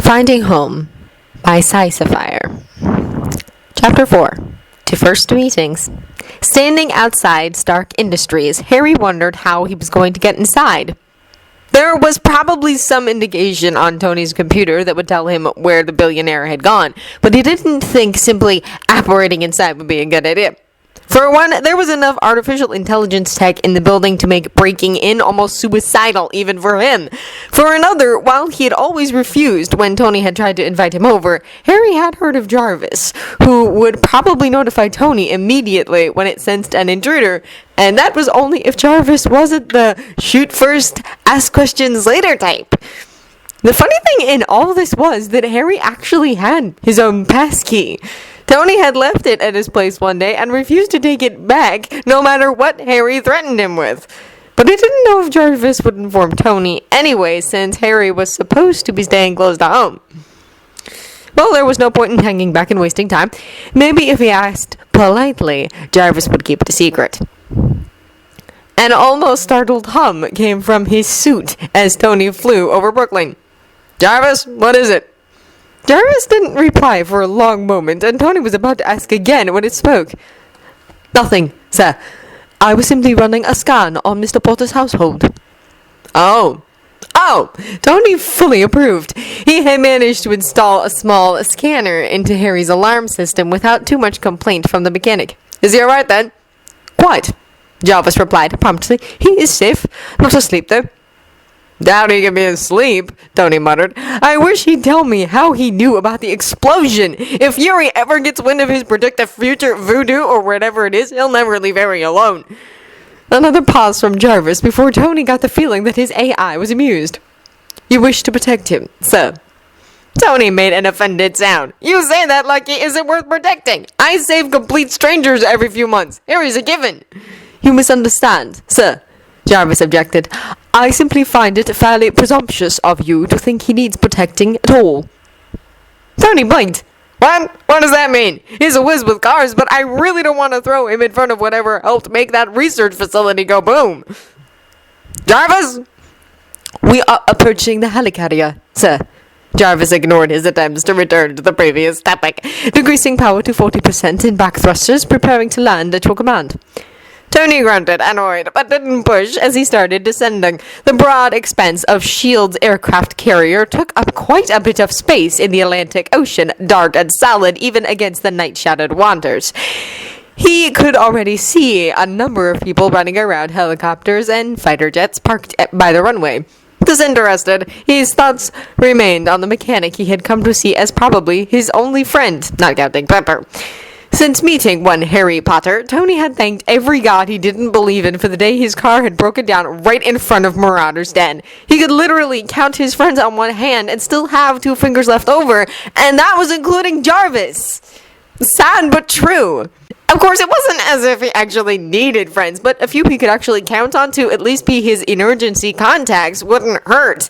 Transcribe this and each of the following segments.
Finding Home by Sapphire. Chapter 4. To First Meetings. Standing outside Stark Industries, Harry wondered how he was going to get inside. There was probably some indication on Tony's computer that would tell him where the billionaire had gone, but he didn't think simply apparating inside would be a good idea. For one, there was enough artificial intelligence tech in the building to make breaking in almost suicidal, even for him. For another, while he had always refused when Tony had tried to invite him over, Harry had heard of Jarvis, who would probably notify Tony immediately when it sensed an intruder, and that was only if Jarvis wasn't the shoot first, ask questions later type. The funny thing in all this was that Harry actually had his own passkey. Tony had left it at his place one day and refused to take it back, no matter what Harry threatened him with. But he didn't know if Jarvis would inform Tony anyway, since Harry was supposed to be staying close to home. Well, there was no point in hanging back and wasting time. Maybe if he asked politely, Jarvis would keep it a secret. An almost startled hum came from his suit as Tony flew over Brooklyn. "Jarvis, what is it?" Jarvis didn't reply for a long moment, and Tony was about to ask again when it spoke. "Nothing, sir. I was simply running a scan on Mr. Porter's household." Oh, Tony fully approved. He had managed to install a small scanner into Harry's alarm system without too much complaint from the mechanic. "Is he alright then?" "Quite," Jarvis replied promptly. "He is safe. Not asleep, though." "Doubt he can be asleep," Tony muttered. "I wish he'd tell me how he knew about the explosion. If Yuri ever gets wind of his predictive future voodoo or whatever it is, he'll never leave Harry alone." Another pause from Jarvis before Tony got the feeling that his AI was amused. "You wish to protect him, sir." Tony made an offended sound. "You say that like he isn't worth protecting. I save complete strangers every few months. Harry's a given." "You misunderstand, sir," Jarvis objected. "I simply find it fairly presumptuous of you to think he needs protecting at all." Tony blinked. What? What does that mean? He's a whiz with cars, but I really don't want to throw him in front of whatever helped make that research facility go boom. "Jarvis?" "We are approaching the helicarrier, sir." Jarvis ignored his attempts to return to the previous topic, decreasing power to 40% in back thrusters, preparing to land at your command. Tony grunted, annoyed, but didn't push as he started descending. The broad expanse of S.H.I.E.L.D.'s aircraft carrier took up quite a bit of space in the Atlantic Ocean, dark and solid even against the night-shadowed waters. He could already see a number of people running around helicopters and fighter jets parked by the runway. Disinterested, his thoughts remained on the mechanic he had come to see as probably his only friend, not counting Pepper. Since meeting one Harry Potter, Tony had thanked every god he didn't believe in for the day his car had broken down right in front of Marauder's den. He could literally count his friends on one hand and still have 2 fingers left over, and that was including Jarvis. Sad but true. Of course, it wasn't as if he actually needed friends, but a few he could actually count on to at least be his emergency contacts wouldn't hurt.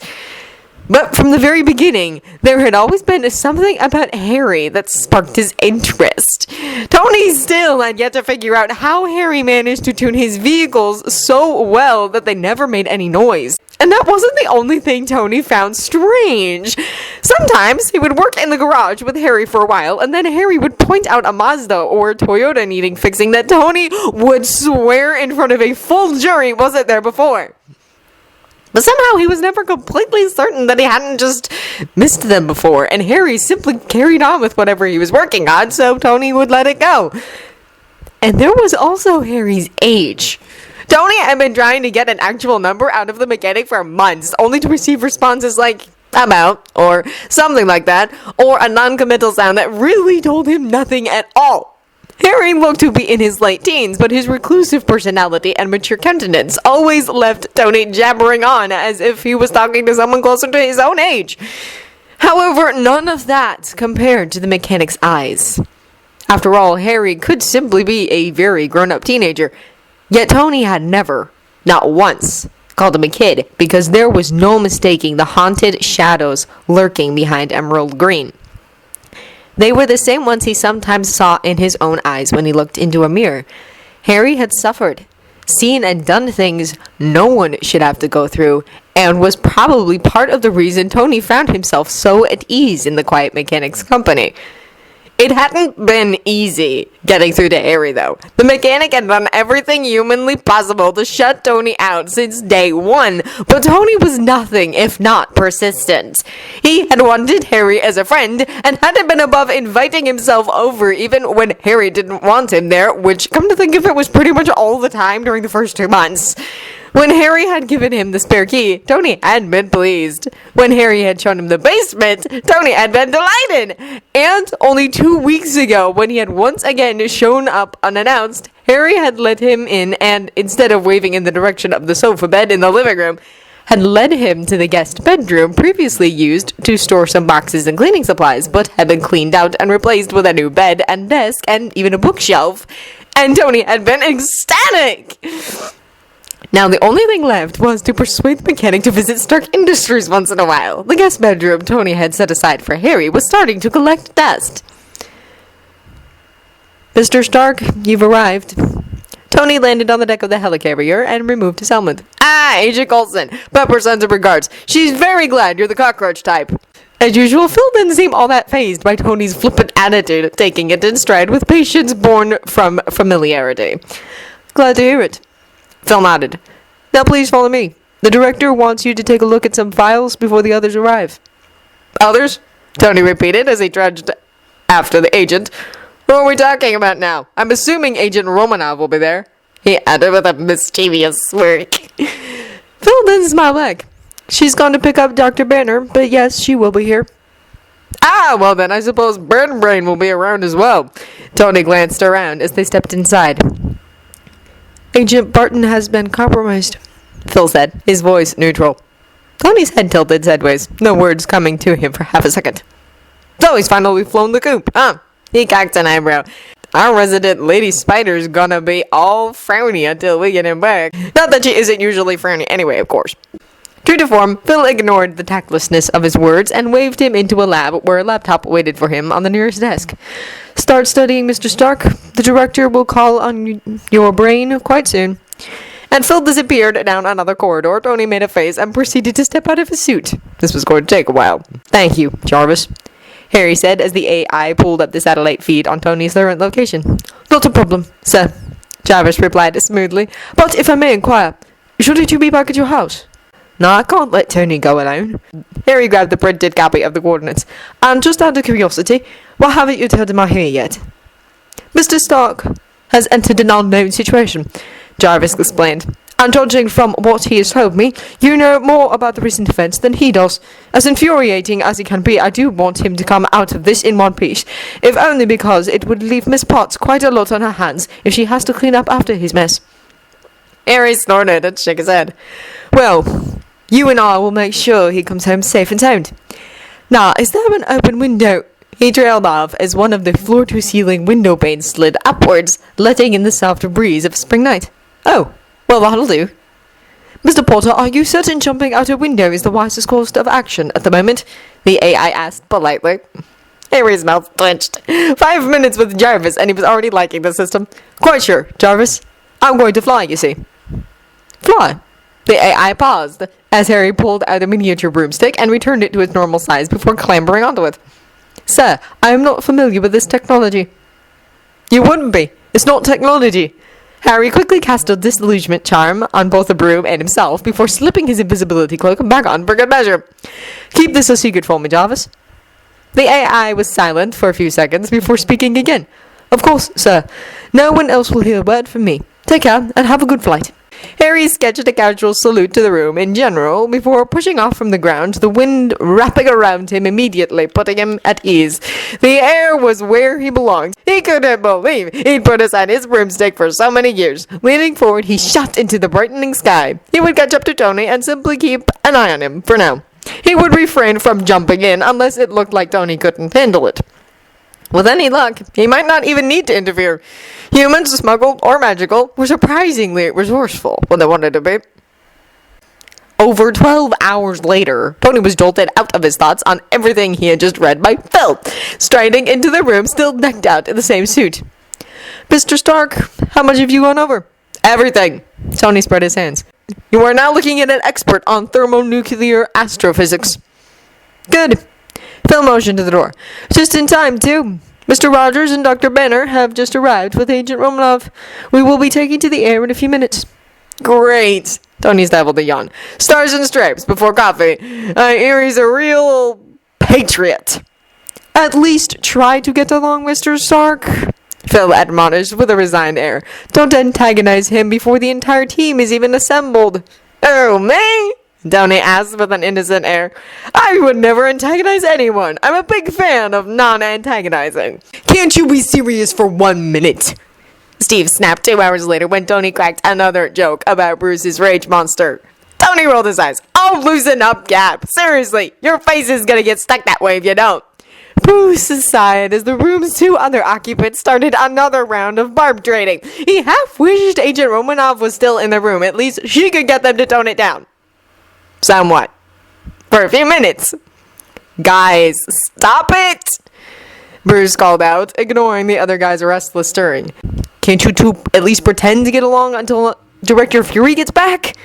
But from the very beginning, there had always been something about Harry that sparked his interest. Tony still had yet to figure out how Harry managed to tune his vehicles so well that they never made any noise. And that wasn't the only thing Tony found strange. Sometimes he would work in the garage with Harry for a while, and then Harry would point out a Mazda or a Toyota needing fixing that Tony would swear in front of a full jury wasn't there before. But somehow he was never completely certain that he hadn't just missed them before, and Harry simply carried on with whatever he was working on, so Tony would let it go. And there was also Harry's age. Tony had been trying to get an actual number out of the mechanic for months, only to receive responses like, "I'm out," or something like that, or a non-committal sound that really told him nothing at all. Harry looked to be in his late teens, but his reclusive personality and mature countenance always left Tony jabbering on as if he was talking to someone closer to his own age. However, none of that compared to the mechanic's eyes. After all, Harry could simply be a very grown-up teenager, yet Tony had never, not once, called him a kid, because there was no mistaking the haunted shadows lurking behind emerald green. They were the same ones he sometimes saw in his own eyes when he looked into a mirror. Harry had suffered seen and done things no one should have to go through, and was probably part of the reason Tony found himself so at ease in the Quiet Mechanics company. It hadn't been easy getting through to Harry, though. The mechanic had done everything humanly possible to shut Tony out since day one, but Tony was nothing if not persistent. He had wanted Harry as a friend, and hadn't been above inviting himself over even when Harry didn't want him there, which, come to think of it, was pretty much all the time during the first 2 months. When Harry had given him the spare key, Tony had been pleased. When Harry had shown him the basement, Tony had been delighted. And only 2 weeks ago, when he had once again shown up unannounced, Harry had let him in and, instead of waving in the direction of the sofa bed in the living room, had led him to the guest bedroom previously used to store some boxes and cleaning supplies, but had been cleaned out and replaced with a new bed and desk and even a bookshelf. And Tony had been ecstatic! Now, the only thing left was to persuade the mechanic to visit Stark Industries once in a while. The guest bedroom Tony had set aside for Harry was starting to collect dust. Mr. Stark, you've arrived. Tony landed on the deck of the helicarrier and removed his helmet. Ah, Agent Coulson. Pepper sends her regards. She's very glad you're the cockroach type. As usual, Phil didn't seem all that fazed by Tony's flippant attitude, taking it in stride with patience born from familiarity. Glad to hear it. Phil nodded. Now please follow me. The director wants you to take a look at some files before the others arrive. Others? Tony repeated as he trudged after the agent. Who are we talking about now? I'm assuming Agent Romanov will be there. He added with a mischievous smirk. Phil didn't smile back. She's gone to pick up Dr. Banner, but yes, she will be here. Ah, well then, I suppose Burn Brain will be around as well. Tony glanced around as they stepped inside. Agent Barton has been compromised, Phil said, his voice neutral. Tony's head tilted sideways, no words coming to him for half a second. So he's finally flown the coop, huh? He cocked an eyebrow. Our resident Lady Spider's gonna be all frowny until we get him back. Not that she isn't usually frowny anyway, of course. True to form, Phil ignored the tactlessness of his words and waved him into a lab where a laptop waited for him on the nearest desk. Start studying, Mr. Stark. The director will call on your brain quite soon. And Phil disappeared down another corridor. Tony made a face and proceeded to step out of his suit. This was going to take a while. Thank you, Jarvis, Harry said as the AI pulled up the satellite feed on Tony's current location. Not a problem, sir, Jarvis replied smoothly. But if I may inquire, shouldn't you be back at your house? No, I can't let Tony go alone. Harry grabbed the printed copy of the coordinates. And just out of curiosity, why haven't you told him I'm here yet? Mr. Stark has entered an unknown situation, Jarvis explained. And judging from what he has told me, you know more about the recent events than he does. As infuriating as he can be, I do want him to come out of this in one piece, if only because it would leave Miss Potts quite a lot on her hands if she has to clean up after his mess. Harry snorted and shook his head. Well, you and I will make sure he comes home safe and sound. Now, is there an open window? He trailed off as one of the floor-to-ceiling window panes slid upwards, letting in the soft breeze of a spring night. Oh, well, that'll do. Mr. Potter, are you certain jumping out a window is the wisest course of action at the moment? The AI asked politely. Harry's mouth clenched. 5 minutes with Jarvis, and he was already liking the system. Quite sure, Jarvis. I'm going to fly, you see. Fly? The AI paused as Harry pulled out a miniature broomstick and returned it to its normal size before clambering onto it. Sir, I am not familiar with this technology. You wouldn't be. It's not technology. Harry quickly cast a disillusionment charm on both the broom and himself before slipping his invisibility cloak back on for good measure. Keep this a secret for me, Jarvis. The AI was silent for a few seconds before speaking again. Of course, sir. No one else will hear a word from me. Take care and have a good flight. Harry sketched a casual salute to the room in general before pushing off from the ground, the wind wrapping around him immediately, putting him at ease. The air was where he belonged. He couldn't believe he'd put aside his broomstick for so many years. Leaning forward, he shot into the brightening sky. He would catch up to Tony and simply keep an eye on him for now. He would refrain from jumping in unless it looked like Tony couldn't handle it. With any luck, he might not even need to interfere. Humans, smuggled or magical, were surprisingly resourceful when they wanted to be. Over 12 hours later, Tony was jolted out of his thoughts on everything he had just read by Phil, striding into the room still decked out in the same suit. Mr. Stark, how much have you gone over? Everything, Tony spread his hands. You are now looking at an expert on thermonuclear astrophysics. Good. Phil motioned to the door. Just in time, too. Mr. Rogers and Dr. Banner have just arrived with Agent Romanov. We will be taking to the air in a few minutes. Great. Tony stifled a yawn. Stars and stripes before coffee. I hear he's a real patriot. At least try to get along, Mr. Stark, Phil admonished with a resigned air. Don't antagonize him before the entire team is even assembled. Oh, me? Tony asked with an innocent air. I would never antagonize anyone. I'm a big fan of non-antagonizing. Can't you be serious for 1 minute? Steve snapped 2 hours later when Tony cracked another joke about Bruce's rage monster. Tony rolled his eyes. Oh, loosen up, Gap. Seriously, your face is gonna get stuck that way if you don't. Bruce sighed as the room's 2 other occupants started another round of barb trading. He half wished Agent Romanov was still in the room. At least she could get them to tone it down. Somewhat. For a few minutes. Guys, stop it! Bruce called out, ignoring the other guy's restless stirring. Can't you two at least pretend to get along until Director Fury gets back?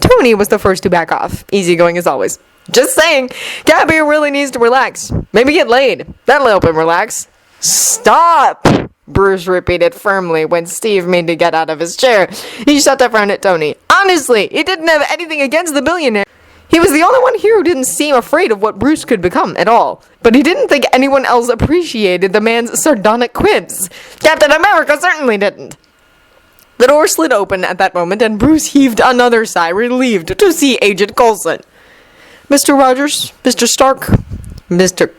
Tony was the first to back off, easygoing as always. Just saying, Gabby really needs to relax. Maybe get laid. That'll help him relax. Stop! Bruce repeated firmly when Steve made to get out of his chair. He shot a frown at Tony. Honestly, he didn't have anything against the billionaire. He was the only one here who didn't seem afraid of what Bruce could become at all. But he didn't think anyone else appreciated the man's sardonic quibs. Captain America certainly didn't. The door slid open at that moment, and Bruce heaved another sigh, relieved to see Agent Coulson. Mr. Rogers, Mr. Stark, Mr.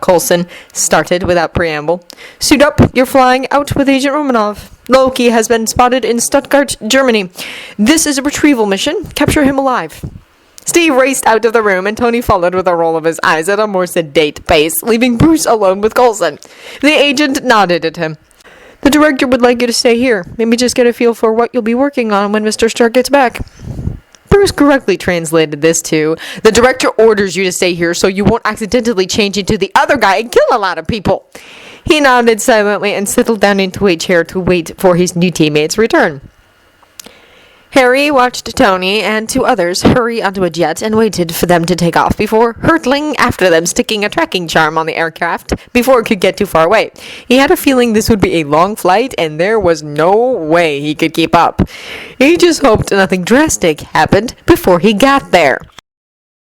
Coulson started without preamble. Suit up, you're flying out with Agent Romanov. Loki has been spotted in Stuttgart, Germany. This is a retrieval mission. Capture him alive. Steve raced out of the room, and Tony followed with a roll of his eyes at a more sedate pace, leaving Bruce alone with Coulson. The agent nodded at him. The director would like you to stay here. Maybe just get a feel for what you'll be working on when Mr. Stark gets back. Bruce correctly translated this to, the director orders you to stay here so you won't accidentally change into the other guy and kill a lot of people. He nodded silently and settled down into a chair to wait for his new teammate's return. Harry watched Tony and 2 others hurry onto a jet and waited for them to take off before hurtling after them, sticking a tracking charm on the aircraft before it could get too far away. He had a feeling this would be a long flight, and there was no way he could keep up. He just hoped nothing drastic happened before he got there.